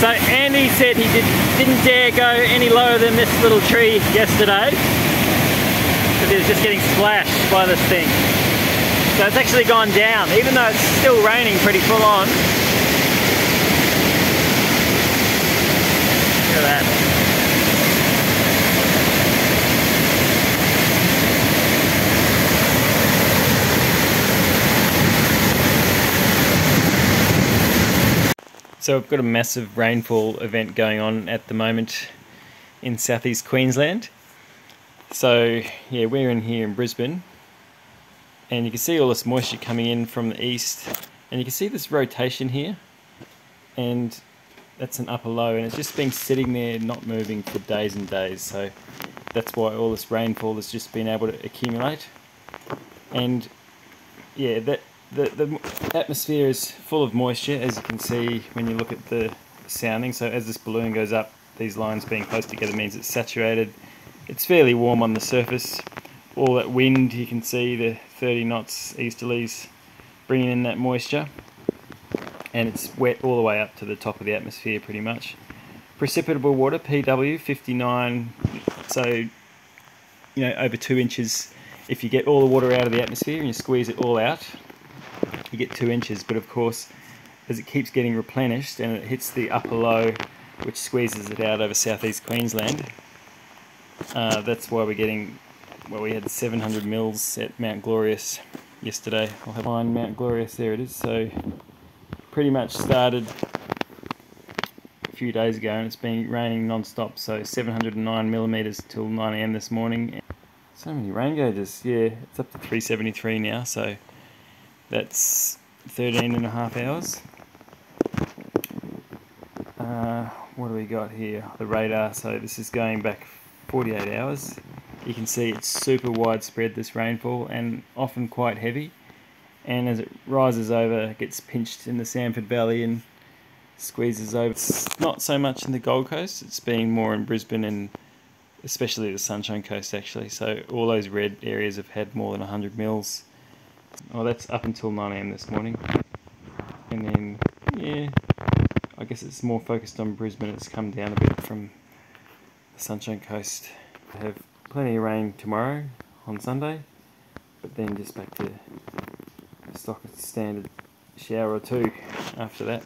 So Andy said he didn't dare go any lower than this little tree yesterday because he was just getting splashed by this thing. So it's actually gone down, even though it's still raining pretty full on. Look at that. So we've got a massive rainfall event going on at the moment in southeast Queensland. So yeah, we're in here in Brisbane, and you can see all this moisture coming in from the east, and you can see this rotation here, and that's an upper low, and it's just been sitting there not moving for days and days. So that's why all this rainfall has just been able to accumulate. And yeah, the atmosphere is full of moisture, as you can see when you look at the sounding. So as this balloon goes up, these lines being close together means it's saturated. It's fairly warm on the surface. All that wind, you can see the 30 knots easterlies bringing in that moisture, and it's wet all the way up to the top of the atmosphere pretty much. Precipitable water, PW 59, so you know, over 2 inches. If you get all the water out of the atmosphere and you squeeze it all out, you get 2 inches. But of course, as it keeps getting replenished and it hits the upper low, which squeezes it out over southeast Queensland, that's why we're getting, well, we had 700 mils at Mount Glorious yesterday. I'll have on Mount Glorious, there it is. So pretty much started a few days ago, and it's been raining non-stop. So 709 millimeters till 9 AM this morning. So many rain gauges. Yeah, it's up to 373 now, so that's 13.5 hours. What do we got here? The radar. So this is going back 48 hours. You can see it's super widespread, this rainfall, and often quite heavy. And as it rises over, it gets pinched in the Samford Valley and squeezes over. It's not so much in the Gold Coast. It's been more in Brisbane and especially the Sunshine Coast, actually. So all those red areas have had more than 100 mils. Oh, that's up until 9 AM this morning. And then, yeah, I guess it's more focused on Brisbane. It's come down a bit from the Sunshine Coast. We have plenty of rain tomorrow on Sunday, but then just back to stock standard shower or two after that.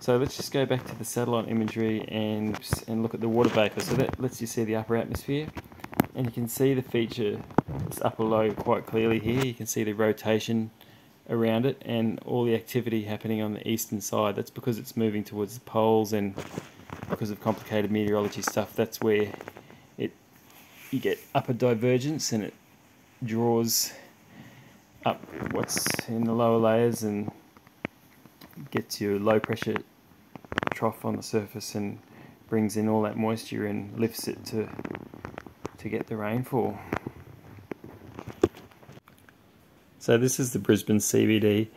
So let's just go back to the satellite imagery and look at the water vapor. So that lets you see the upper atmosphere, and you can see the feature, this upper low, quite clearly here. You can see the rotation around it and all the activity happening on the eastern side. That's because it's moving towards the poles, and because of complicated meteorology stuff, that's where you get upper divergence, and it draws up what's in the lower layers and gets your low pressure trough on the surface and brings in all that moisture and lifts it to get the rainfall. So this is the Brisbane CBD,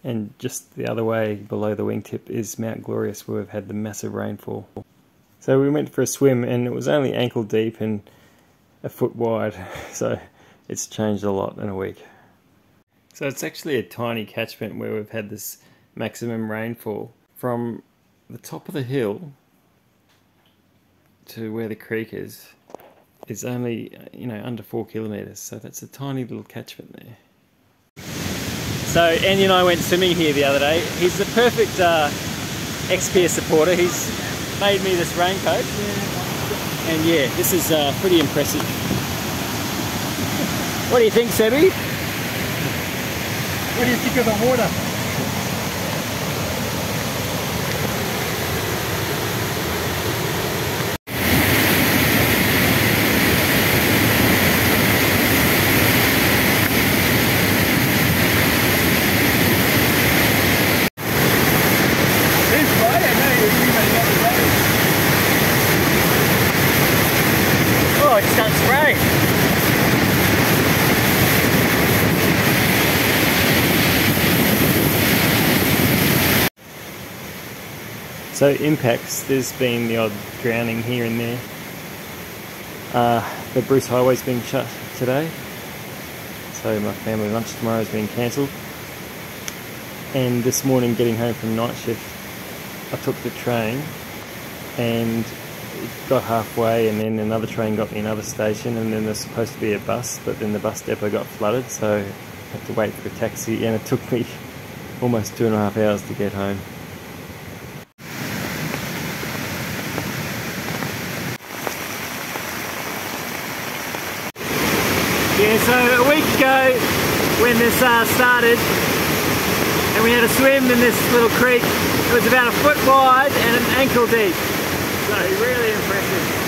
and just the other way below the wingtip is Mount Glorious, where we've had the massive rainfall. So we went for a swim, and it was only ankle deep and a foot wide, so it's changed a lot in a week. So it's actually a tiny catchment where we've had this maximum rainfall. From the top of the hill to where the creek is only, you know, under 4 kilometres, so that's a tiny little catchment there. So Andy and I went swimming here the other day. He's the perfect ex-peer supporter. He's made me this raincoat, and yeah, this is pretty impressive. What do you think, Sebi? What do you think of the water? Oh, it starts spraying. So impacts, there's been the odd drowning here and there. The Bruce Highway's been shut today, so my family lunch tomorrow has been cancelled. And this morning, getting home from night shift, I took the train and it got halfway, and then another train got me another station, and then there's supposed to be a bus, but then the bus depot got flooded, so I had to wait for a taxi, and it took me almost 2.5 hours to get home. Yeah, so a week ago when this started and we had a swim in this little creek, it was about a foot wide and an ankle deep. So really impressive.